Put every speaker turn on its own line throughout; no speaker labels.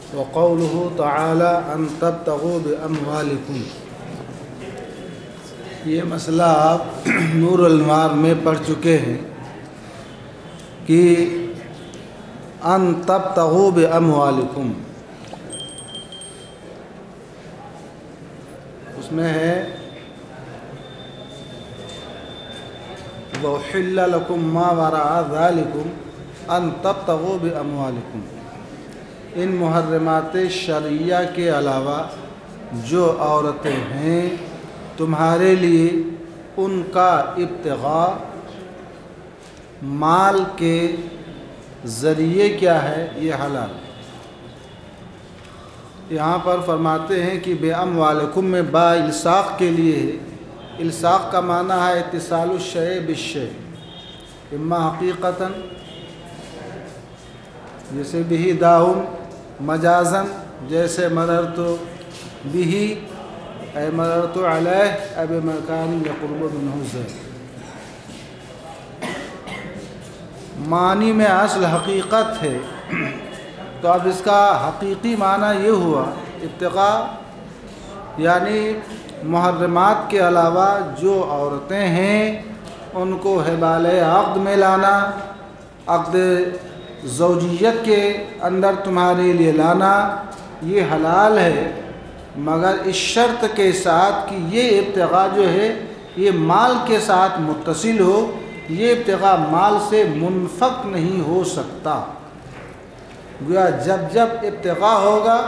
وقوله تعالی ان تبتغوا باموالکم، یہ مسئلہ آپ نور الانوار میں پڑھ چکے ہیں کہ ان تبتغوا باموالکم، اس میں ہے وَأُحِلَّ لَكُم مَّا وَرَاءَ ذَلِكُمْ أَن تَبْتَغُوا بِأَمْوَالِكُم، ان محرمات شرعیہ کے علاوہ جو عورتیں ہیں تمہارے لیے ان کا ابتغاء مال کے ذریعے کیا ہے، یہ حلال ہے۔ یہاں پر فرماتے ہیں کہ بِأَمْوَالِكُم میں با الصاق کے لیے ہے۔ الصاق کا معنی ہے اتصال الشیء بالشیء، اما حقیقتاً جیسے بھی داؤن، مجازاً جیسے مررت بھی اے مررت علیہ اب مکان یقرب منہ زید، معنی میں اصل حقیقت ہے، تو اب اس کا حقیقی معنی یہ ہوا ابتغاء، یعنی محرمات کے علاوہ جو عورتیں ہیں ان کو حبال عقد میں لانا، عقد زوجیت کے اندر تمہارے لیے لانا یہ حلال ہے، مگر اس شرط کے ساتھ کہ یہ ابتغاء جو ہے یہ مال کے ساتھ متصل ہو، یہ ابتغاء مال سے منفک نہیں ہو سکتا۔ گویا جب جب ابتغاء ہوگا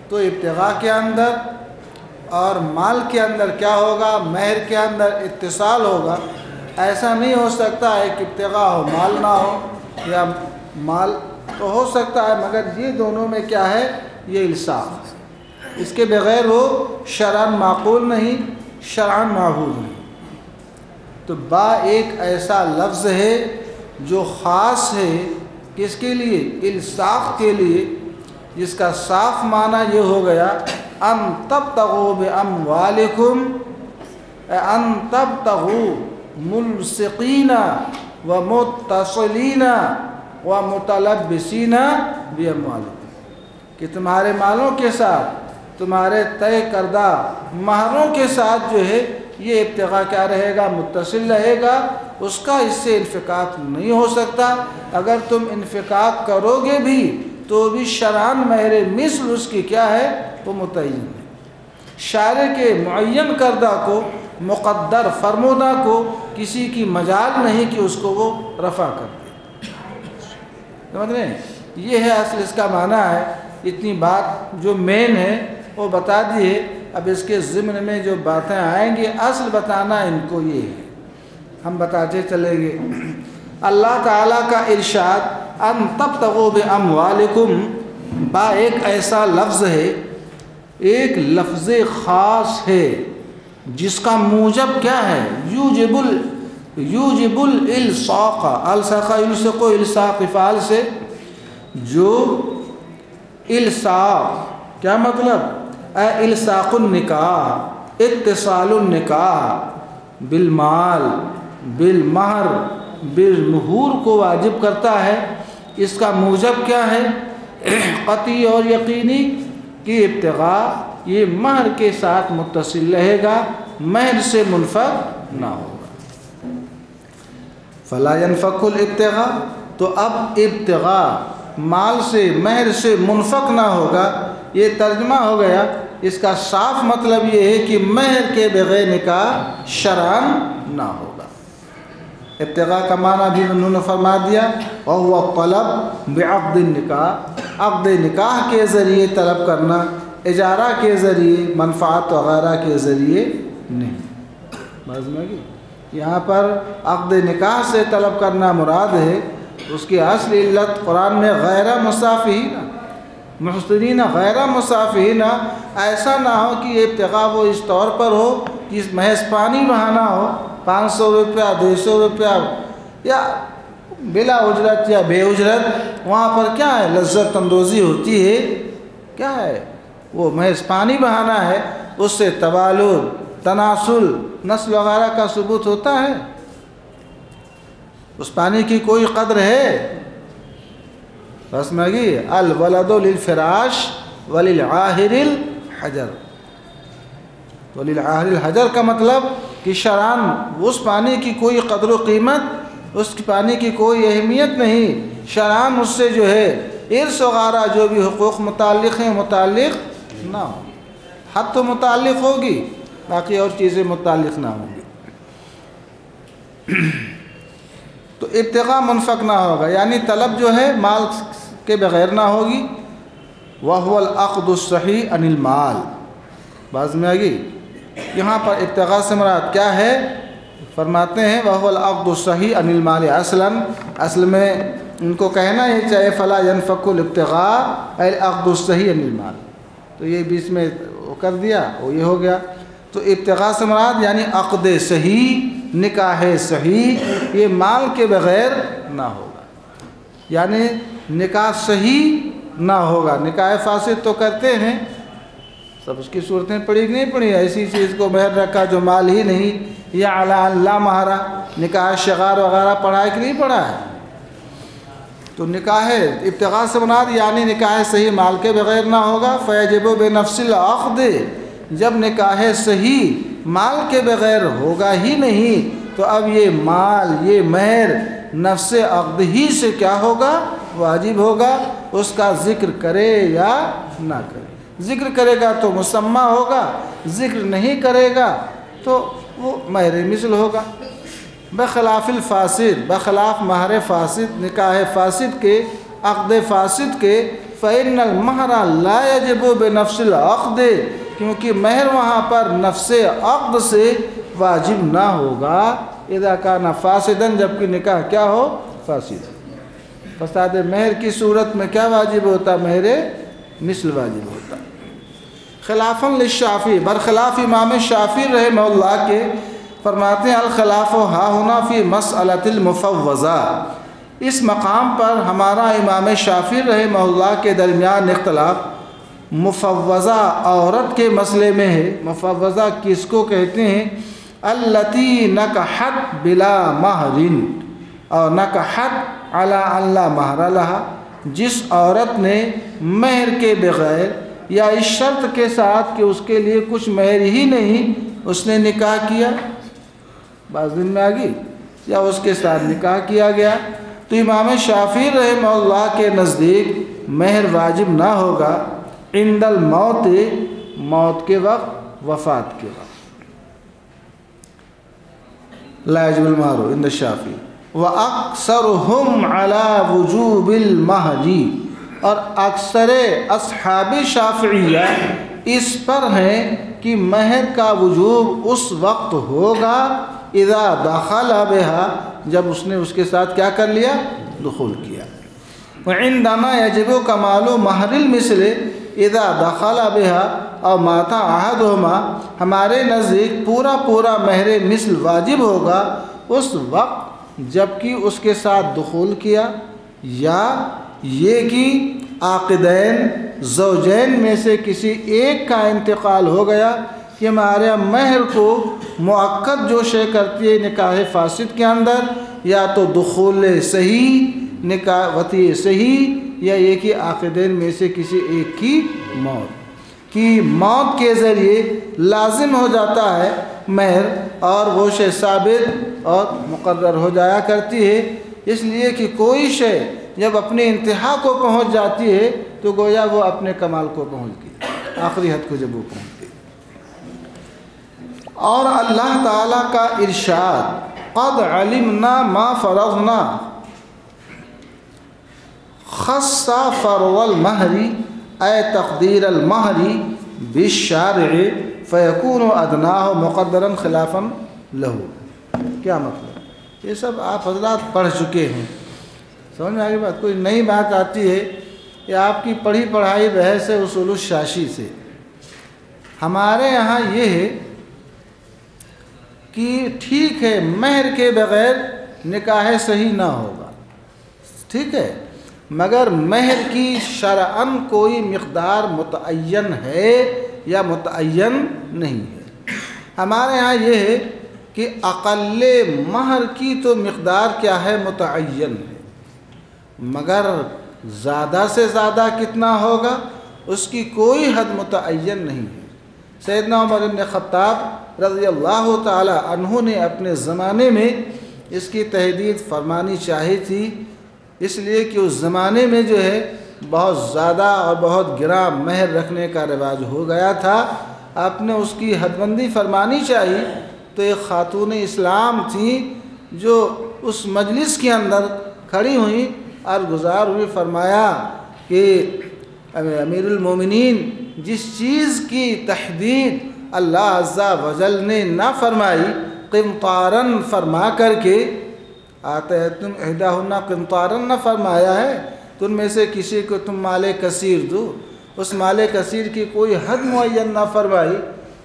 تو ابتغاء کے اندر اور مال کے اندر کیا ہوگا، مہر کے اندر اتصال ہوگا۔ ایسا نہیں ہو سکتا ہے کہ ابتغاء ہو مال نہ ہو، یا مال تو ہو سکتا ہے مگر یہ دونوں میں کیا ہے، یہ الصاق، اس کے بغیر وہ شرعاً معقول نہیں، شرعاً معہود نہیں۔ تو با ایک ایسا لفظ ہے جو خاص ہے کس کے لیے، الصاق کے لیے، جس کا صاف معنی یہ ہو گیا ان تبتغوا باموالکم، ان تبتغوا ملصقین ومتصلین ومتلبسین باموالکم، کہ تمہارے مالوں کے ساتھ، تمہارے طے کردہ مہروں کے ساتھ جو ہے یہ ابتغاء کیا رہے گا، متصل رہے گا، اس کا اس سے انفکاک نہیں ہو سکتا۔ اگر تم انفکاک کرو گے بھی تو بھی شرعاً مہر مثل اس کی کیا ہے، وہ متعین ہے۔ شارع کے معین کردہ کو، مقدر فرمودہ کو کسی کی مجال نہیں کہ اس کو وہ رفع کر دے، سمجھ رہے ہیں؟ یہ ہے اصل اس کا معنی ہے۔ اتنی بات جو مین ہے وہ بتا دیے، اب اس کے ضمن میں جو باتیں آئیں گی اصل بتانا ان کو یہ ہے، ہم بتاتے چلیں گے۔ اللہ تعالیٰ کا ارشاد ان تبتغوا باموالکم، با ایک ایسا لفظ ہے، ایک لفظ خاص ہے جس کا موجب کیا ہے، یوجب الالصاق، الصق یلصق الصاق فعل سے، جو الصاق کیا مطلب، الصاق النکاح، اتصال النکاح بالمال، بالمہر، بالمہور کو واجب کرتا ہے۔ اس کا موجب کیا ہے، قطعی اور یقینی، کہ ابتغاء یہ مہر کے ساتھ متصل رہے گا، مہر سے منفک نہ ہوگا۔ فلا ينفك الابتغاء، تو اب ابتغاء مال سے، مہر سے منفک نہ ہوگا، یہ ترجمہ ہو گیا۔ اس کا صاف مطلب یہ ہے کہ مہر کے بغیر نکاح شرعاً نہ ہوگا۔ ابتغاء کا معنی بھی انہوں نے فرما دیا، وَهُوَ الطَّلَبُ بِعَقْدِ النِّکَاح، عقد نکاح کے ذریعے طلب کرنا، اجارہ کے ذریعے، منفعت وغیرہ کے ذریعے نہیں۔ بات سمجھ گئی؟ یہاں پر عقد نکاح سے طلب کرنا مراد ہے، اس کی اصل علت قرآن میں غیر مصافحین، محسنین غیر مصافحین، ایسا نہ ہو کہ یہ ابتغاء وہ اس طور پر ہو کہ محض پانی بہانا ہو، 500 روپیہ 200 روپیہ، یا بلا اجرت یا بے اجرت، وہاں پر کیا ہے، لذت اندوزی ہوتی ہے، کیا ہے، وہ محض پانی بہانا ہے، اس سے تبادل، تناسل، نسل وغیرہ کا ثبوت ہوتا ہے؟ اس پانی کی کوئی قدر ہے؟ بس میں گی الولد للفراش وللعاہر الحجر. وللعاہر الحجر کا مطلب کہ شرعاً اس پانی کی کوئی قدر و قیمت، اس پانی کی کوئی اہمیت نہیں، شرعاً اس سے جو ہے ارث وغیرہ جو بھی حقوق متعلق ہیں متعلق نہ ہو. حد تو متعلق ہوگی، باقی اور چیزیں متعلق نہ ہوں گی. تو ابتغاء منفق نہ ہوگا، یعنی طلب جو ہے مال کے بغیر نہ ہوگی. وَهُوَ الْعَقْدُ الصَّحِيحُ عَنِ الْمَالِ. بعض میں آگی یہاں پر ابتغاء سے مراد کیا ہے؟ فرماتے ہیں وَهُوَ الْعَقْدُ الصَّحِيحُ عَنِ الْمَالِ اصل میں ان کو کہنا یہ چاہے فَلَا يَنْفَقُ الْابْتِغَاءُ الْعَقْدُ الصَّحِيحُ عَنِ الْمَالِ، تو یہ بیچ میں کر دیا وہ یہ ہو گیا. تو ابتغاء سے مراد یعنی عقد صحیح، نکاح صحیح، یہ مال کے بغیر نہ ہوگا، یعنی نکاح صحیح نہ ہوگا. نکاح فاسد تو کرتے ہیں، سب اس کی صورتیں پڑھی کہ نہیں پڑھی؟ ایسی چیز کو مہر رکھا جو مال ہی نہیں، یا علی اللہ مہرا، نکاح شغار وغیرہ پڑھا ہے کہ نہیں پڑھا ہے؟ تو نکاح ابتغاء سے مراد یعنی نکاح صحیح مال کے بغیر نہ ہوگا. فیجب بنفس العقد، جب نکاح صحیح مال کے بغیر ہوگا ہی نہیں تو اب یہ مال، یہ مہر نفس عقد ہی سے کیا ہوگا؟ واجب ہوگا. اس کا ذکر کرے یا نہ کرے. ذکر کرے گا تو مسمى ہوگا، ذکر نہیں کرے گا تو وہ مہر مثل ہوگا. بخلاف الفاسد، بخلاف مہر فاسد، نکاح فاسد کے، عقد فاسد کے، فإن المہر لا يجب بنفس العقد، کیونکہ مہر وہاں پر نفس عقد سے واجب نہ ہوگا. اذا کان فاسدا، جبکہ نکاح کیا ہو؟ فاسد. فساد مہر کی صورت میں کیا واجب ہوتا؟ مہر مثل واجب ہوتا. خلافاً للشافعی، برخلاف امام شافعی رحمہ اللہ کے، فرماتے ہیں الخلاف ہا ہنا فی مسئلۃ المفوضہ. اس مقام پر ہمارا امام شافعی رحمہ اللہ کے درمیان اختلاف مفوضہ عورت کے مسئلے میں ہے. مفوضہ کس کو کہتے ہیں؟ التی نکحت بلا مہر اور نکحت علی ان لا مہر لہا، جس عورت نے مہر کے بغیر یا اس شرط کے ساتھ کہ اس کے لیے کچھ مہر ہی نہیں اس نے نکاح کیا، بعض دن میں آگی، یا اس کے ساتھ نکاح کیا گیا، تو امام شافعی رحمہ اللہ کے نزدیک مہر واجب نہ ہوگا عند الموت، موت کے وقت، وفات کے وقت. لا یجب المہر عند الشافعی. وَأَكْثَرُهُمْ عَلَى وُجُوبِ الْمَهْرِ، اور اکثر اصحاب شافعیہ اس پر ہیں کہ مہر کا وجوب اس وقت ہوگا اذا دخل بها، جب اس نے اس کے ساتھ کیا کر لیا؟ دخول کیا. وعندنا یجب کمال مہر المثل اذا دخل بها اور مات احدهما، ہمارے نزدیک پورا مہر مثل واجب ہوگا اس وقت جبکہ اس کے ساتھ دخول کیا، یا یہ کہ عاقدین زوجین میں سے کسی ایک کا انتقال ہو گیا کہ ہمارے مہر کو مؤکد جو شے کرتی ہے نکاح فاسد کے اندر، یا تو دخول صحیح، نکاح وطی صحیح، یا یہ کہ عاقدین میں سے کسی ایک کی موت کے ذریعے لازم ہو جاتا ہے مہر، اور وہ شے ثابت اور مقرر ہو جایا کرتی ہے. اس لیے کہ کوئی شے جب اپنی انتہا کو پہنچ جاتی ہے تو گویا وہ اپنے کمال کو پہنچ گئی، آخری حد کو جب وہ پہنچ گئی. اور اللہ تعالیٰ کا ارشاد قد علمنا ما فرضنا خص فرض المہر اے تقدیر المہر بالشارع فیکون ادناہ مقدرا خلافا لہو. کیا مطلب؟ یہ سب آپ حضرات پڑھ چکے ہیں، سمجھ میں آگے بات؟ کوئی نئی بات آتی ہے کہ آپ کی پڑھی پڑھائی بحث اصول الشاشی سے. ہمارے یہاں یہ ہے کہ ٹھیک ہے مہر کے بغیر نکاح صحیح نہ ہوگا، ٹھیک ہے، مگر مہر کی شرعاً کوئی مقدار متعین ہے یا متعین نہیں ہے. ہمارے ہاں یہ ہے کہ اقل مہر کی تو مقدار کیا ہے؟ متعین ہے، مگر زیادہ سے زیادہ کتنا ہوگا اس کی کوئی حد متعین نہیں ہے۔ سیدنا عمر بن خطاب رضی اللہ تعالی عنہ نے اپنے زمانے میں اس کی تحدید فرمانی چاہی تھی، اس لیے کہ اس زمانے میں جو ہے بہت زیادہ اور بہت گراں مہر رکھنے کا رواج ہو گیا تھا۔ آپ نے اس کی حد بندی فرمانی چاہیے۔ تو ایک خاتون اسلام تھیں جو اس مجلس کے اندر کھڑی ہوئیں اور گزار ہوئی، فرمایا کہ امیر المومنین جس چیز کی تحدید اللہ عز و جل نے نہ فرمائی قنطاراً فرما کر کے، آتیتم احداہن قنطاراً نہ فرمایا ہے، تو ان میں سے کسی کو تم مال کثیر دو، اس مال کثیر کی کوئی حد معین نہ فرمائی،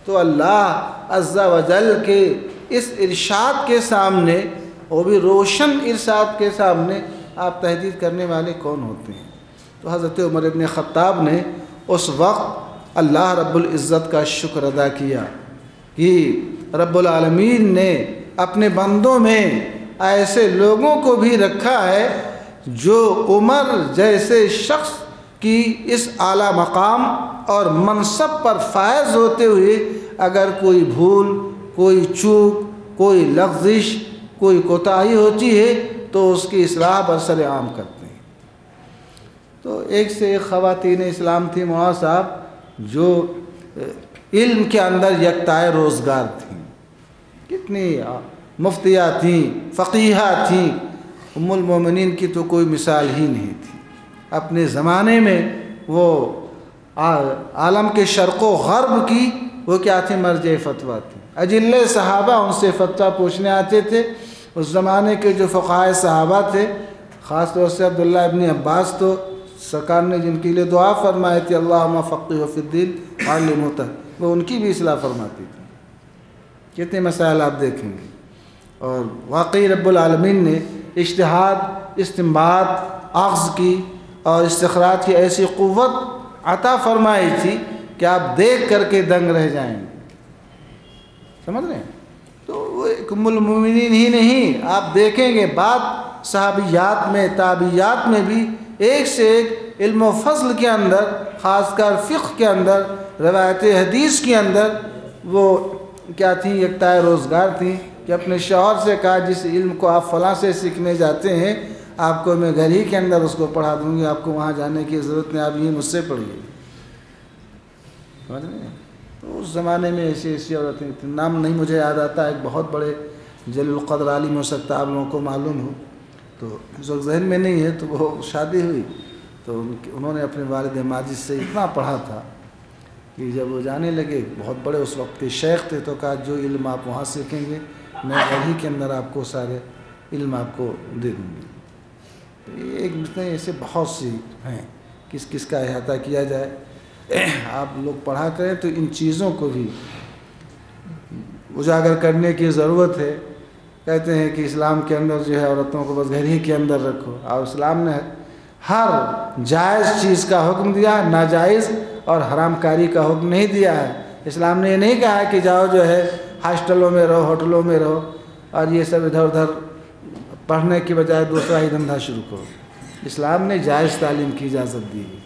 تو اللہ عز و جل کے اس ارشاد کے سامنے، وہ بھی روشن ارشاد کے سامنے، آپ تحدید کرنے والے کون ہوتے ہیں؟ تو حضرت عمر بن خطاب نے اس وقت اللہ رب العزت کا شکر ادا کیا کہ رب العالمین نے اپنے بندوں میں ایسے لوگوں کو بھی رکھا ہے جو عمر جیسے شخص کی اس اعلیٰ مقام اور منصب پر فائز ہوتے ہوئے اگر کوئی بھول، کوئی چوک، کوئی لغزش، کوئی کوتاہی ہوتی ہے تو اس کی اصلاح برسر عام کرتے ہیں۔ تو ایک سے ایک خواتین اسلام تھی مولانا صاحب جو علم کے اندر یکتائے روزگار تھیں، کتنی مفتیہ تھیں، فقیہہ تھیں۔ ام المومنین کی تو کوئی مثال ہی نہیں تھی۔ اپنے زمانے میں وہ عالم کے شرق و غرب کی وہ کیا تھی؟ مرجع فتویٰ تھی۔ اجلے صحابہ ان سے فتویٰ پوچھنے آتے تھے۔ اس زمانے کے جو فقہائے صحابہ تھے، خاص طور سے عبداللہ ابن عباس، تو سرکار نے جن کے لیے دعا فرمائی تھی اللہم فقہہ فی الدین وعلمہ، وہ ان کی بھی اصلاح فرماتی تھی۔ کتنے مسائل آپ دیکھیں گے۔ اور واقعی رب العالمین نے اجتہاد، استنباط، اخذ کی اور استخراج کی ایسی قوت عطا فرمائی تھی کہ آپ دیکھ کر کے دنگ رہ جائیں گے۔ سمجھ رہے ہیں؟ تو وہ ام المومنین ہی نہیں، آپ دیکھیں گے بات صحابیات میں، تابعیات میں بھی ایک سے ایک علم و فضل کے اندر، خاص کر فقہ کے اندر، روایت حدیث کے اندر وہ کیا تھیں؟ یکتائے روزگار تھیں کہ اپنے شوہر سے کہا جس علم کو آپ فلاں سے سیکھنے جاتے ہیں آپ کو میں گھر ہی کے اندر اس کو پڑھا دوں گی، آپ کو وہاں جانے کی ضرورت نہیں، آپ یہیں مجھ سے پڑھیے۔ سمجھ رہے ہیں؟ تو اس زمانے میں ایسی عورتیں تھیں۔ نام نہیں مجھے یاد آتا، ایک بہت بڑے جلیل القدر عالم ہو سکتا ہے آپ لوگوں کو معلوم ہو، تو اس وقت ذہن میں نہیں ہے۔ تو وہ شادی ہوئی تو انہوں نے اپنے والد ماجد سے اتنا پڑھا تھا کہ جب وہ جانے لگے، بہت بڑے اس وقت کے شیخ تھے، تو کہا جو علم آپ وہاں سیکھیں گے میں گھر ہی کے اندر آپ کو سارے علم آپ کو دے دوں گی۔ ایک ایسے بہت سی ہیں، کس کس کا احاطہ کیا جائے۔ آپ لوگ پڑھا کریں تو ان چیزوں کو بھی اجاگر کرنے کی ضرورت ہے۔ کہتے ہیں کہ اسلام کے اندر جو ہے عورتوں کو بس گھر ہی کے اندر رکھو، اور اسلام نے ہر جائز چیز کا حکم دیا، ناجائز اور حرام کاری کا حکم نہیں دیا ہے۔ اسلام نے یہ نہیں کہا کہ جاؤ جو ہے ہاسٹلوں میں رہو، ہوٹلوں میں رہو اور یہ سب ادھر ادھر پڑھنے کی بجائے دوسرا ہی دھندا شروع کرو۔ اسلام نے جائز تعلیم کی اجازت دی ہے،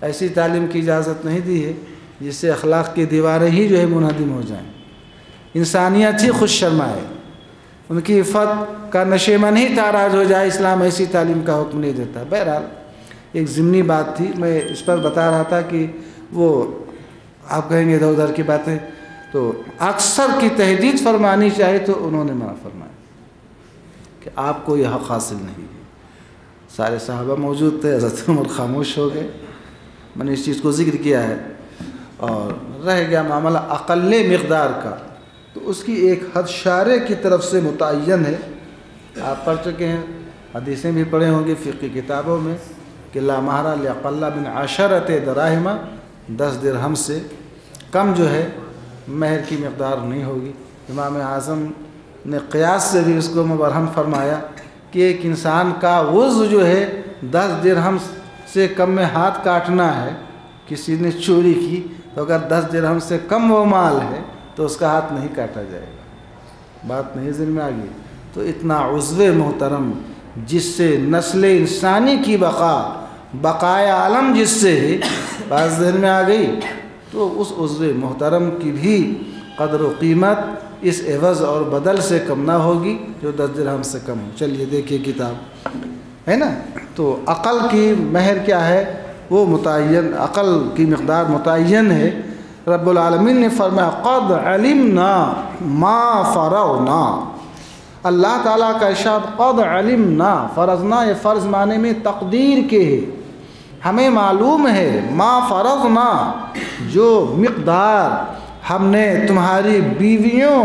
ایسی تعلیم کی اجازت نہیں دی ہے جس سے اخلاق کی دیواریں ہی جو ہے منہدم ہو جائیں، انسانیت ہی خود شرمائے، ان کی عفت کا نشیمن ہی تاراج ہو جائے۔ اسلام ایسی تعلیم کا حکم نہیں دیتا۔ بہرحال ایک ضمنی بات تھی، میں اس پر بتا رہا تھا کہ وہ آپ کہیں گے ادھر ادھر کی باتیں، تو اکثر کی تحدید فرمانی چاہے تو انہوں نے منع فرمایا کہ آپ کو یہ حق حاصل نہیں ہے۔ سارے صحابہ موجود تھے، حضرت عمر خاموش ہو گئے۔ میں نے اس چیز کو ذکر کیا ہے، اور رہ گیا معاملہ اقل مقدار کا، تو اس کی ایک حد شارع کی طرف سے متعین ہے۔ آپ پڑھ چکے ہیں، حدیثیں بھی پڑھے ہوں گے فقہ کتابوں میں کہ لا مہر لاقل من 10 دراہم، 10 درہم سے کم جو ہے مہر کی مقدار نہیں ہوگی۔ امام اعظم نے قیاس سے بھی اس کو مبرہن فرمایا کہ ایک انسان کا وضو جو ہے 10 درہم سے کم میں ہاتھ کاٹنا ہے، کسی نے چوری کی تو اگر 10 درہم سے کم وہ مال ہے تو اس کا ہاتھ نہیں کاٹا جائے گا۔ بات نہیں ذہن میں آ گئی؟ تو اتنا عضو محترم جس سے نسل انسانی کی بقا بقائے عالم جس سے بات ذہن میں آ گئی، تو اس عضو محترم کی بھی قدر و قیمت اس عوض اور بدل سے کم نہ ہوگی جو 10 درہم سے کم ہو۔ چلیے دیکھیے کتاب ہے نا، تو عقل کی مہر کیا ہے؟ وہ متعین، عقل کی مقدار متعین ہے۔ رب العالمین نے فرمایا قد علمنا ما فرضنا، اللہ تعالیٰ کا ارشاد قد علمنا، فرضنا یہ فرض معنی میں تقدیر کے ہے، ہمیں معلوم ہے، ما فرضنا جو مقدار ہم نے تمہاری بیویوں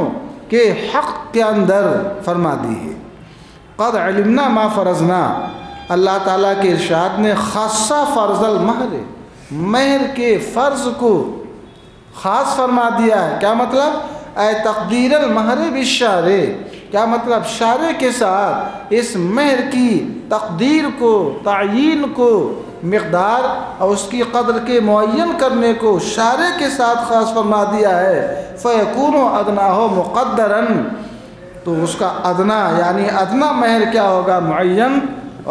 کے حق کے اندر فرما دی ہے۔ قد علمنا ما فرضنا، اللہ تعالیٰ کے ارشاد نے خاصہ فرض المہر، مہر کے فرض کو خاص فرما دیا ہے۔ کیا مطلب؟ اے تقدیر المہر بالشارع، کیا مطلب؟ شارع کے ساتھ اس مہر کی تقدیر کو، تعیین کو، مقدار اور اس کی قدر کے معین کرنے کو شارع کے ساتھ خاص فرما دیا ہے۔ فَيَكُونُ أَدْنَاهُ مُقَدَّرًا، تو اس کا ادنا یعنی ادنا مہر کیا ہوگا؟ معین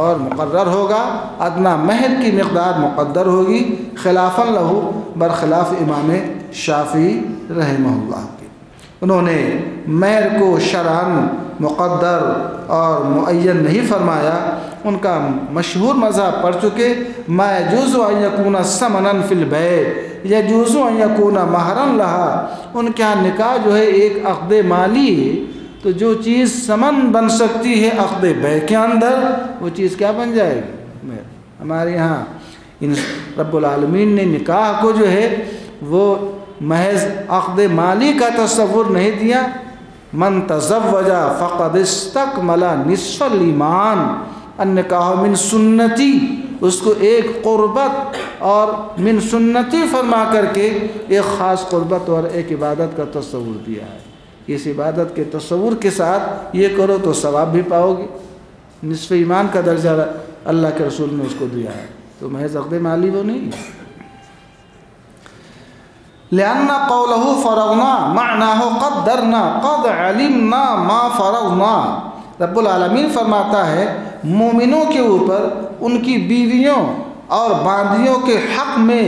اور مقرر ہوگا۔ ادنا مہر کی مقدار مقدر ہوگی، خلافاً لہو، برخلاف امام شافعی رحمہ اللہ کے، انہوں نے مہر کو شرعاً مقدر اور معین نہیں فرمایا۔ ان کا مشہور مذہب پڑھ چکے، ما يجوز ان يكون ثمنا في البيع يجوز ان يكون مہرا لها، ان کے یہاں نکاح جو ہے ایک عقد مالی ہے، تو جو چیز ثمن بن سکتی ہے عقد بیع کے اندر، وہ چیز کیا بن جائے گی؟ ہمارے یہاں رب العالمین نے نکاح کو جو ہے وہ محض عقد مالی کا تصور نہیں دیا۔ من تزوج فقد استکمل نصف الایمان، النکاح من سنتی، اس کو ایک قربت اور من سنتی فرما کر کے ایک خاص قربت اور ایک عبادت کا تصور دیا ہے۔ اس عبادت کے تصور کے ساتھ یہ کرو تو ثواب بھی پاؤ گے، نصف ایمان کا درجہ اللہ کے رسول نے اس کو دیا ہے، تو محض عقد مالی وہ نہیں۔ لأن قوله فرضنا معناه قدرنا قد علمنا ما فرضنا، رب العالمین فرماتا ہے مومنوں کے اوپر ان کی بیویوں اور باندیوں کے حق میں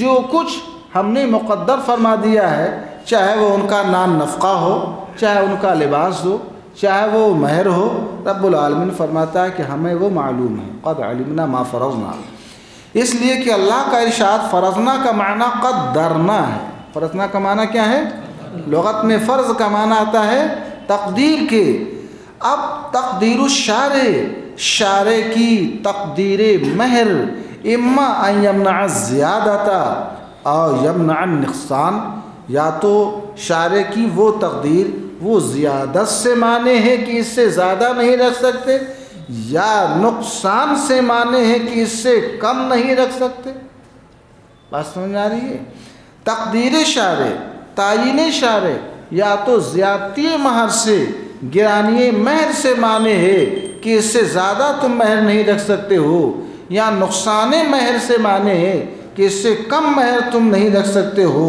جو کچھ ہم نے مقدر فرما دیا ہے، چاہے وہ ان کا نان نفقہ ہو، چاہے ان کا لباس ہو، چاہے وہ مہر ہو، رب العالمین فرماتا ہے کہ ہمیں وہ معلوم ہے۔ قد علمنا ما فرضنا، اس لیے کہ اللہ کا ارشاد فرضنا کا معنی قدرنا ہے۔ فرضنا کا معنی کیا ہے؟ لغت میں فرض کا معنی آتا ہے تقدیر کے۔ اب تقدیر الشارع، شارع کی تقدیر مہر، اما ان یمنع الزیادۃ او یمنع النقصان، یا تو شارع کی وہ تقدیر وہ زیادت سے مانے ہے کہ اس سے زیادہ نہیں رکھ سکتے، یا نقصان سے مانے ہے کہ اس سے کم نہیں رکھ سکتے۔ بات سمجھ آ رہی ہے؟ تقدیر شارع، تعیین شارع یا تو زیادتی مہر سے، گرانی مہر سے مانے ہے کہ اس سے زیادہ تم مہر نہیں رکھ سکتے ہو، یا نقصان مہر سے مانے ہے کہ اس سے کم مہر تم نہیں رکھ سکتے ہو۔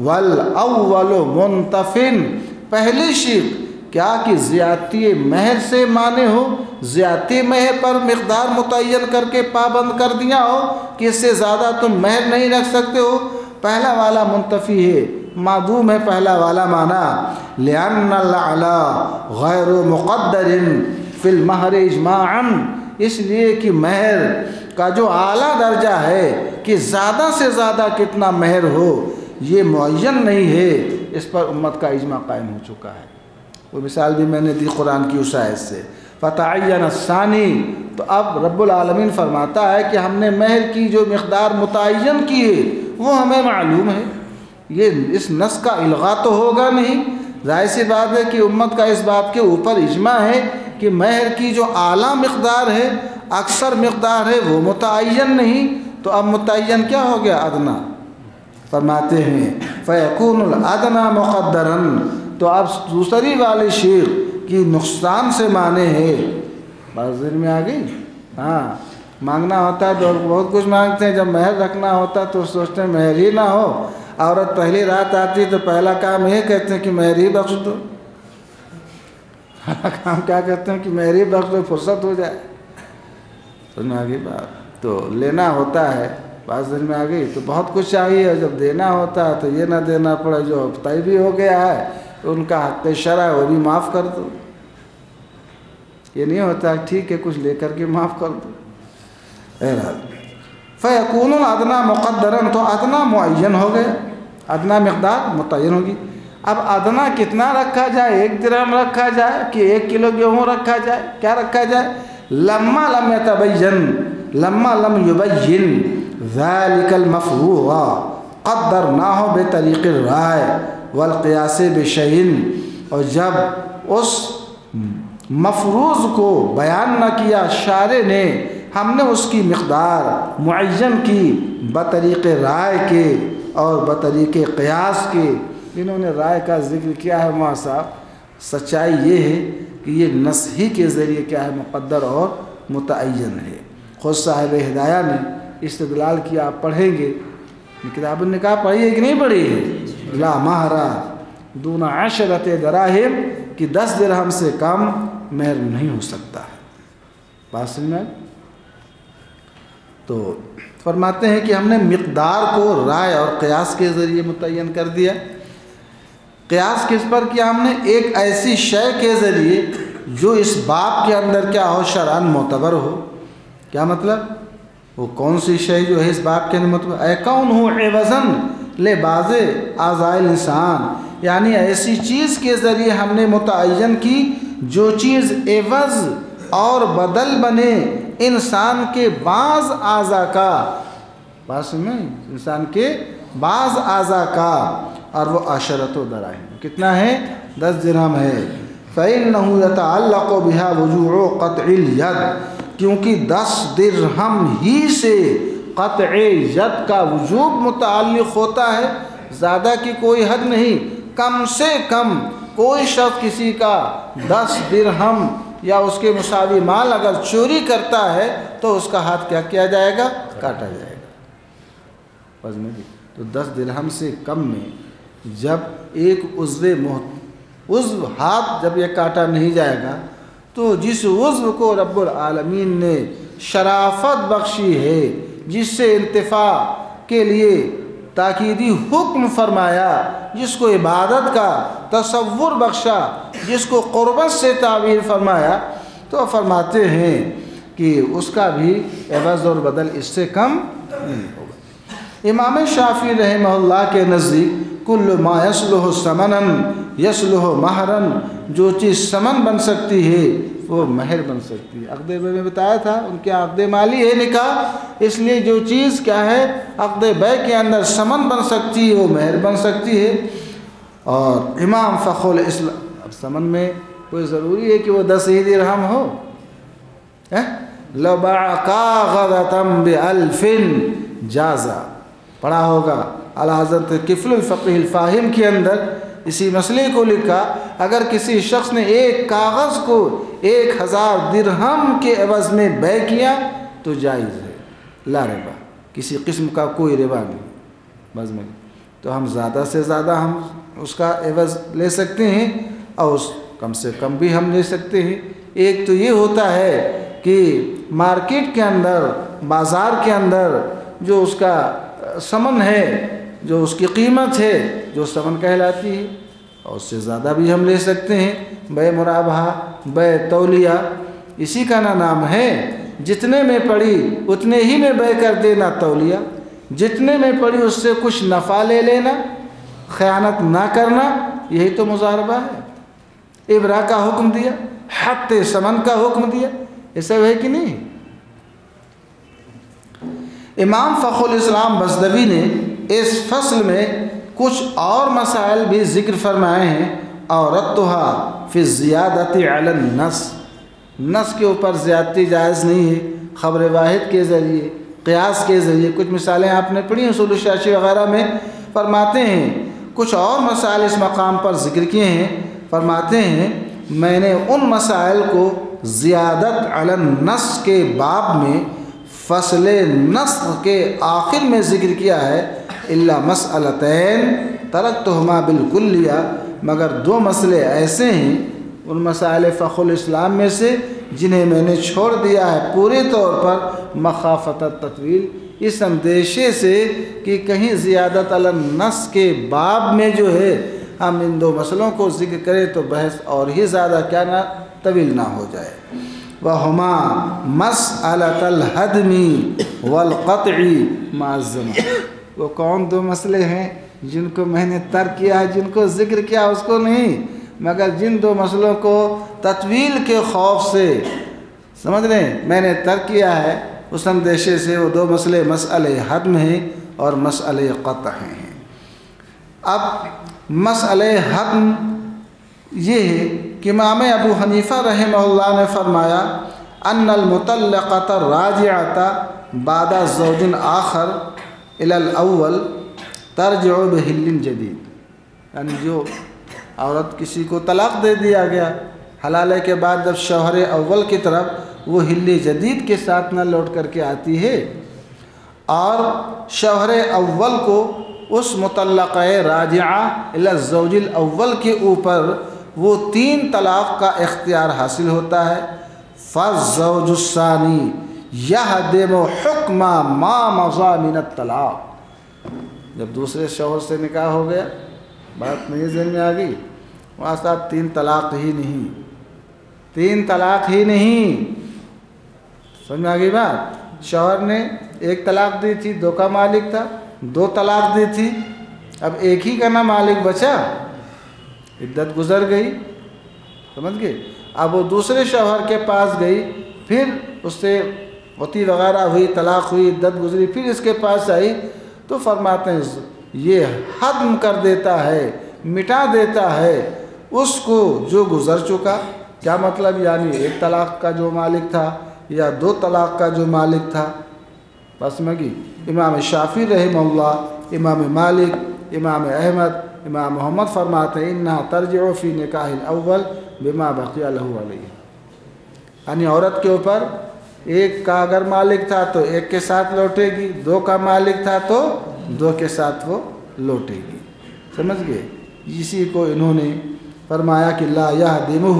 والاول منتفن، پہلی شرط کیا کہ زیادتی مہر سے مانے ہو، زیادتی مہر پر مقدار متعین کر کے پابند کر دیا ہو کہ اس سے زیادہ تم مہر نہیں رکھ سکتے ہو، پہلا والا منتفی ہے، معدوم ہے پہلا والا معنی۔ لأن الأعلى غیر مقدر فی المہر اجماعا، اس لیے کہ مہر کا جو اعلیٰ درجہ ہے کہ زیادہ سے زیادہ کتنا مہر ہو، یہ معین نہیں ہے، اس پر امت کا اجماع قائم ہو چکا ہے۔ وہ مثال بھی میں نے دی قرآن کی اس آیت سے۔ فتعین الثانی، تو اب رب العالمین فرماتا ہے کہ ہم نے مہر کی جو مقدار متعین کی ہے وہ ہمیں معلوم ہے۔ یہ اس نص کا الغاء تو ہوگا نہیں، ظاہر سی بات ہے کہ امت کا اس بات کے اوپر اجماع ہے کہ مہر کی جو اعلیٰ مقدار ہے، اکثر مقدار ہے، وہ متعین نہیں، تو اب متعین کیا ہو گیا؟ ادنا۔ فرماتے ہیں فَيَكُونُ الْأَدْنَى مُقَدَّرًا، تو اب دوسری والی شیر کی نقصان سے مانے ہے۔ بات ذہن میں آ گئی؟ ہاں، مانگنا ہوتا ہے تو بہت کچھ مانگتے ہیں، جب مہر رکھنا ہوتا تو سوچتے ہیں مہر ہی نہ ہو۔ عورت پہلی رات آتی تو پہلا کام یہ کہتے ہیں کہ مہر ہی بخش دو، پہلا کام کیا کہتے ہیں کہ مہر ہی بخش دو، فرصت ہو جائے۔ سمجھ میں آ گئی بات؟ تو لینا ہوتا ہے، بات سمجھ میں آ گئی، تو بہت کچھ چاہیے، جب دینا ہوتا ہے تو یہ نہ دینا پڑے جو طے بھی ہو گیا ہے ان کا حق شرع ہے وہ بھی معاف کر دو، یہ نہیں ہوتا ٹھیک ہے کچھ لے کر کے معاف کر دو۔ فیکون ادنا مقدرن، تو ادنا معین ہو گیا، ادنا مقدار متعین ہوگی۔ اب ادنا کتنا رکھا جائے، 1 درہم رکھا جائے کہ 1 کلو گیہوں رکھا جائے، کیا رکھا جائے؟ لما لم يتبین، لما لم یبین ذلک المفروض قدرناہ بطریق الرائے والقیاس بشیء، اور جب اس مفروض کو بیان نہ کیا شارع نے، ہم نے اس کی مقدار معین کی بطریق رائے کے اور بطریق قیاس کے۔ انہوں نے رائے کا ذکر کیا ہے وہاں صاحب، سچائی یہ ہے کہ یہ نص ہی کے ذریعے کیا ہے مقدر اور متعین ہے۔ خود صاحب ہدایہ نے استدلال کیا، آپ پڑھیں گے کتاب النکاح پڑھی ہے کہ نہیں پڑھی ہے؟ لا مہر دون 10 دراہم، کہ 10 درہم سے کم مہر نہیں ہو سکتا ہے۔ بات سمجھ میں؟ تو فرماتے ہیں کہ ہم نے مقدار کو رائے اور قیاس کے ذریعے متعین کر دیا۔ قیاس کس پر کیا ہم نے؟ ایک ایسی شے کے ذریعے جو اس باب کے اندر کیا ہو شرعاً معتبر ہو۔ کیا مطلب؟ وہ کون سی شے جو ہے اس باب کے اندر معتبر؟ اے کون ہو عوضاً لبعض اعضاء الانسان، یعنی ایسی چیز کے ذریعے ہم نے متعین کی جو چیز عوض اور بدل بنے انسان کے بعض اعضاء کا، بات میں انسان کے بعض اعضاء کا، اور وہ 10 دراہم، کتنا ہے؟ 10 درہم ہے۔ فإنه يتعلق بها وجوع قطع الید، کیونکہ 10 درہم ہی سے قطع ید کا وجوب متعلق ہوتا ہے، زیادہ کی کوئی حد نہیں، کم سے کم کوئی شخص کسی کا 10 درہم یا اس کے مساوی مال اگر چوری کرتا ہے تو اس کا ہاتھ کیا کیا جائے گا؟ کاٹا جائے گا۔ تو 10 درہم سے کم میں جب ایک عضو ہاتھ جب یہ کاٹا نہیں جائے گا تو جس عضو کو رب العالمین نے شرافت بخشی ہے، جس سے انتفاع کے لیے تاکیدی حکم فرمایا، جس کو عبادت کا تصور بخشا، جس کو قربت سے تعبیر فرمایا، تو فرماتے ہیں کہ اس کا بھی عوض اور بدل اس سے کم نہیں ہوگا۔ امام شافعی رحمہ اللہ کے نزدیک کل ما یصلح ثمنا یصلح مہرا، جو چیز ثمن بن سکتی ہے وہ مہر بن سکتی ہے۔ عقد بیع میں بتایا تھا ان کے عقد مالی ہے نکاح، اس لیے جو چیز کیا ہے عقد بیع کے اندر ثمن بن سکتی ہے وہ مہر بن سکتی ہے۔ اور امام فخر الاسلام، اب ثمن میں کوئی ضروری ہے کہ وہ 10 ہی درہم ہو؟ لباع کاغذۃ بألف جازا، پڑھا ہوگا اعلیٰ حضرت کفل الفقیہ الفاہم کے اندر اسی مسئلے کو لکھا، اگر کسی شخص نے ایک کاغذ کو 1000 درہم کے عوض میں بیع کیا تو جائز ہے، لا ربا، کسی قسم کا کوئی ربا نہیں۔ بس میں تو ہم زیادہ سے زیادہ ہم اس کا عوض لے سکتے ہیں اور کم سے کم بھی ہم لے سکتے ہیں۔ ایک تو یہ ہوتا ہے کہ مارکیٹ کے اندر، بازار کے اندر جو اس کا ثمن ہے، جو اس کی قیمت ہے، جو ثمن کہلاتی ہے، اور اس سے زیادہ بھی ہم لے سکتے ہیں۔ بیع مرابحہ، بیع تولیہ، اسی کا نام ہے۔ جتنے میں پڑی اتنے ہی میں بیع کر دینا تولیہ، جتنے میں پڑی اس سے کچھ نفع لے لینا، خیانت نہ کرنا، یہی تو مضاربہ ہے۔ ابراء کا حکم دیا، حق ثمن کا حکم دیا، ایسا ہے کہ نہیں؟ امام فخر الاسلام بزدوی نے اس فصل میں کچھ اور مسائل بھی ذکر فرمائے ہیں، عورتها فی الزیادۃ علی النص، نص کے اوپر زیادتی جائز نہیں ہے، خبر واحد کے ذریعے، قیاس کے ذریعے۔ کچھ مثالیں آپ نے پڑھی اصول الشاشی وغیرہ میں، فرماتے ہیں کچھ اور مسائل اس مقام پر ذکر کیے ہیں۔ فرماتے ہیں میں نے ان مسائل کو زیادت علی النص کے باب میں فصل نسخ کے آخر میں ذکر کیا ہے، الا مسئلتین ترکتہما بالکلیہ، مگر 2 مسئلے ایسے ہیں ان مسائل فقہ الاسلام میں سے جنہیں میں نے چھوڑ دیا ہے پورے طور پر مخافت التطویل، اس اندیشے سے کہ کہیں زیادت علی النص کے باب میں جو ہے ہم ان دو مسئلوں کو ذکر کریں تو بحث اور ہی زیادہ کیا نہ طویل نہ ہو جائے۔ وَهُمَا مَسْأَلَةَ الْحَدْمِ وَالْقَطْعِ مَعَ الزَّمَانِ، وہ کون دو مسئلے ہیں جن کو میں نے ترک کیا ہے، جن کو ذکر کیا اس کو نہیں، مگر جن دو مسئلوں کو تطویل کے خوف سے سمجھ لیں میں نے ترک کیا ہے، اس اندیشے سے وہ دو مسئلے مسئلہ حدم ہیں اور مسئلہ قطع ہیں۔ اب مسئلہ حدم یہ ہے کہ امام ابو حنیفہ رحمہ اللہ نے فرمایا ان المطلقۃ الراجعۃ بعد زوج آخر الی الاول ترجع بحل جدید، یعنی جو عورت کسی کو طلاق دے دیا گیا حلالے کے بعد جب شوہر اول کی طرف وہ حل جدید کے ساتھ نہ لوٹ کر کے آتی ہے، اور شوہر اول کو اس مطلقہ راجعہ الی الزوج الاول کے اوپر وہ 3 طلاق کا اختیار حاصل ہوتا ہے، فالزوج الثانی یہدم حکم ما مضی من الطلاق، جب دوسرے شوہر سے نکاح ہو گیا بات نہیں ذہن میں آ گئی، وہاں صاحب 3 طلاق ہی نہیں، 3 طلاق ہی نہیں، سمجھ میں آ گئی بات؟ شوہر نے 1 طلاق دی تھی، 2 کا مالک تھا، 2 طلاق دی تھی، اب 1 ہی کا نہ مالک بچا، عدت گزر گئی، سمجھ گئے؟ اب وہ دوسرے شوہر کے پاس گئی، پھر اس سے وطی وغیرہ ہوئی، طلاق ہوئی، عدت گزری، پھر اس کے پاس آئی، تو فرماتے ہیں یہ ختم کر دیتا ہے، مٹا دیتا ہے اس کو جو گزر چکا۔ کیا مطلب؟ یعنی 1 طلاق کا جو مالک تھا یا 2 طلاق کا جو مالک تھا، بس مگی امام شافعی رحمہ اللہ، امام مالک، امام احمد، امام محمد فرماتے ہیں انہا ترجع فی نکاح الاول بما بقی له علیہ، یعنی عورت کے اوپر 1 کا اگر مالک تھا تو 1 کے ساتھ لوٹے گی، 2 کا مالک تھا تو 2 کے ساتھ وہ لوٹے گی، سمجھ گئے؟ اسی کو انہوں نے فرمایا کہ لا یہدمہ،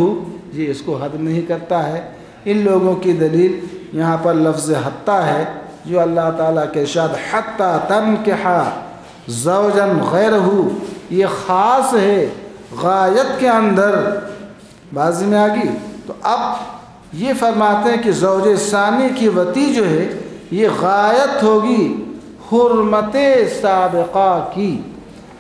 یہ اس کو حد نہیں کرتا ہے۔ ان لوگوں کی دلیل یہاں پر لفظ حتی ہے، جو اللہ تعالیٰ کے ارشاد حتی تنکح زوجا غیرہ، یہ خاص ہے غایت کے اندر، بازی میں آگی۔ تو اب یہ فرماتے ہیں کہ زوج ثانی کی وطی جو ہے یہ غایت ہوگی حرمت سابقہ کی۔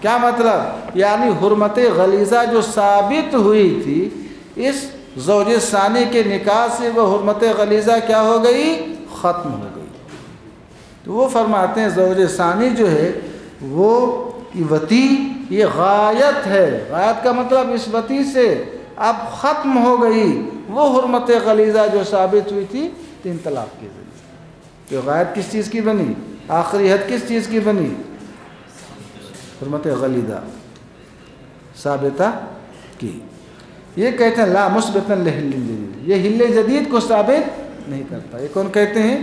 کیا مطلب؟ یعنی حرمت غلیظہ جو ثابت ہوئی تھی اس زوج ثانی کے نکاح سے، وہ حرمت غلیظہ کیا ہو گئی؟ ختم ہو گئی۔ تو وہ فرماتے ہیں زوج ثانی جو ہے وہ وطی یہ غایت ہے، غایت کا مطلب اس وطی سے اب ختم ہو گئی وہ حرمت غلیظہ جو ثابت ہوئی تھی 3 طلاق کے ذریعے۔ تو غایت کس چیز کی بنی؟ آخری حد کس چیز کی بنی؟ حرمت غلیظہ ثابتہ کی۔ یہ کہتے ہیں لا مثبتا لحل جدید، یہ حل جدید کو ثابت نہیں کرتا۔ یہ کون کہتے ہیں؟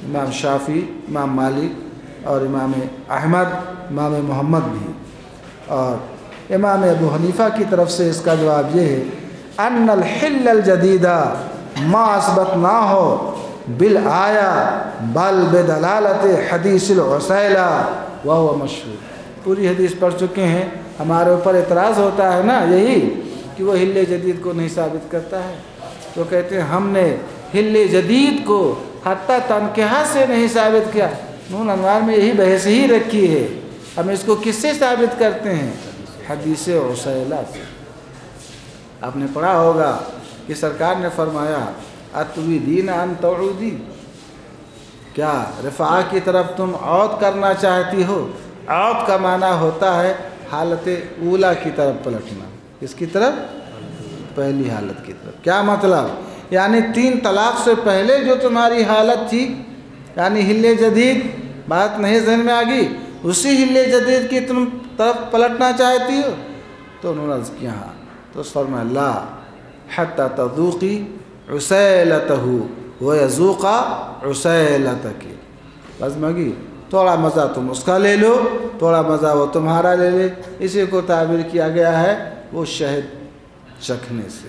امام شافعی، امام مالک اور امام احمد، امام محمد بھی۔ اور امام ابو حنیفہ کی طرف سے اس کا جواب یہ ہے ان الحل الجدیدہ ما اثبت نہ ہو بالآیا بل بدلالت حدیث العسیلہ وہو مشہور۔ پوری حدیث پڑھ چکے ہیں، ہمارے اوپر اعتراض ہوتا ہے نا یہی کہ وہ حل جدید کو نہیں ثابت کرتا ہے، تو کہتے ہیں ہم نے حل جدید کو حتی تنکحہ سے نہیں ثابت کیا۔ نون انوار میں یہی بحث ہی رکھی ہے، ہم اس کو کس سے ثابت کرتے ہیں؟ حدیث عسیلہ سے۔ آپ نے پڑھا ہوگا کہ سرکار نے فرمایا اتویدین ان تعودی، کیا رفعہ کی طرف تم عود کرنا چاہتی ہو؟ عود کا معنی ہوتا ہے حالت اولا کی طرف پلٹنا۔ اس کی طرف؟ پہلی حالت کی طرف۔ کیا مطلب؟ یعنی 3 طلاق سے پہلے جو تمہاری حالت تھی، یعنی حل جدید، بات نہیں ذہن میں آ گئی، اسی حل جدید کی تم طرف پلٹنا چاہتی ہو؟ تو انہوں نے عرض کیا ہاں، تو فرمایا لا حتی تذوقی عسیلتہ ویذوق عسیلتک، بس مگی تھوڑا مزہ تم اس کا لے لو، تھوڑا مزہ وہ تمہارا لے لے۔ اسی کو تعبیر کیا گیا ہے وہ شہد چکھنے سے،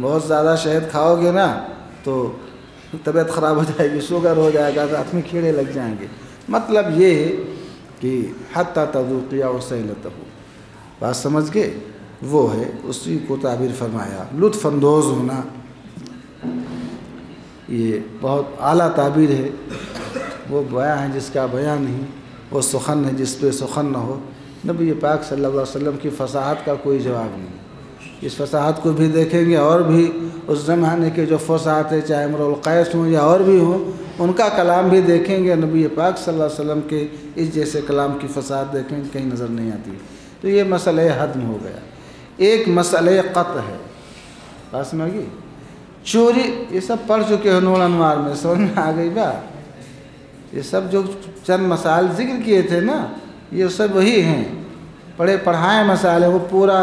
بہت زیادہ شہد کھاؤ گے نا تو طبیعت خراب ہو جائے گی, شوگر ہو جائے گا, ہاتھ میں کیڑے لگ جائیں گے. مطلب یہ ہے کہ حتی تذوقی عسیلتہ, بات سمجھ گئے, وہ ہے اسی کو تعبیر فرمایا. لطف اندوز ہونا, یہ بہت اعلیٰ تعبیر ہے. وہ بیاں ہے جس کا بیاں نہیں, وہ سخن ہے جس پہ سخن نہ ہو. نبی پاک صلی اللہ علیہ وسلم کی فصاحت کا کوئی جواب نہیں. اس فصاحت کو بھی دیکھیں گے, اور بھی اس زمانے کے جو فصاحت ہے, چاہے امرؤ القیس ہوں یا اور بھی ہوں, ان کا کلام بھی دیکھیں گے. نبی پاک صلی اللہ علیہ وسلم کے اس جیسے کلام کی فصاحت دیکھیں گے, کہیں نظر نہیں آتی. تو یہ مسئلہ حدم ہو گیا. ایک مسئلہ قطع ہے, بات سمجھ گئی. چوری یہ سب پڑھ چکے ہیں نور انوار میں, سمجھ میں آ گئی بات. یہ سب جو چند مسائل ذکر کیے تھے نا, یہ سب وہی ہیں, پڑھائیں مسائل. وہ پورا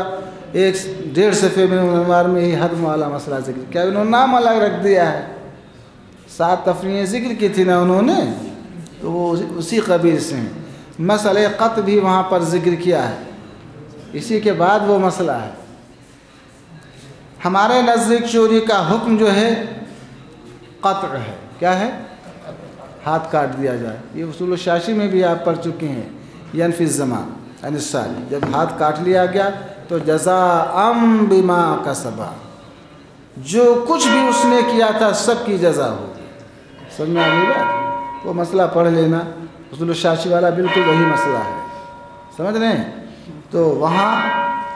1.5 صفحے میں نور انوار میں ہی حدم والا مسئلہ ذکر کیا. انہوں نے نام الگ رکھ دیا ہے, 7 تفریحیں ذکر کی تھی نا انہوں نے, تو وہ اسی قبیل سے ہیں. مسئلہ قطع بھی وہاں پر ذکر کیا ہے, اسی کے بعد وہ مسئلہ ہے. ہمارے نزدیک چوری کا حکم جو ہے قطع ہے. کیا ہے؟ ہاتھ کاٹ دیا جائے. یہ اصول الشاشی میں بھی آپ پڑھ چکے ہیں. ینفی الزمان عن السالی, جب ہاتھ کاٹ لیا گیا تو جزاء بما کسبا, جو کچھ بھی اس نے کیا تھا سب کی جزا ہوگی. سمجھ میں آ گئی بات؟ وہ مسئلہ پڑھ لینا, اصول الشاشی والا بالکل وہی مسئلہ ہے, سمجھ رہے ہیں. تو وہاں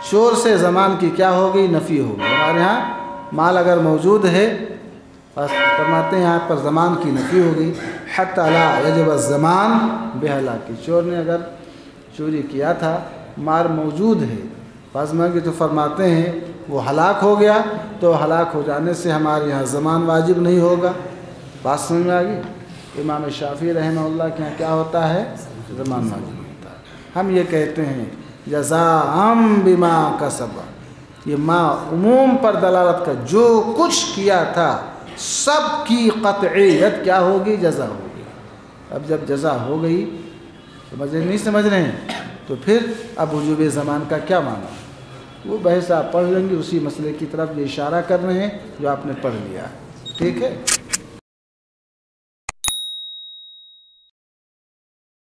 چور سے زمان کی کیا ہوگی؟ نفی ہوگی. ہمارے ہاں مال اگر موجود ہے, بس فرماتے ہیں یہاں پر زمان کی نفی ہوگی. حتی لا یجب الزمان بہلاکی, چور نے اگر چوری کیا تھا, مال موجود ہے, بس میں تو فرماتے ہیں وہ ہلاک ہو گیا, تو ہلاک ہو جانے سے ہمارے یہاں زمان واجب نہیں ہوگا. بات سمجھ میں آ گئی. امام شافعی رحمہ اللہ کے یہاں کیا ہوتا ہے؟ زمان واجب ہوتا ہے. ہم یہ کہتے ہیں جزاء بما کسب, یہ ما عموم پر دلالت کا, جو کچھ کیا تھا سب کی قطعیت کیا ہوگی؟ جزا ہوگی. اب جب جزا ہو گئی, نہیں سمجھ رہے ہیں, تو پھر اب وجوب زمان کا کیا معنی؟ وہ بحث آپ پڑھ لیں گے. اسی مسئلے کی طرف یہ اشارہ کر رہے ہیں جو آپ نے پڑھ لیا. ٹھیک ہے.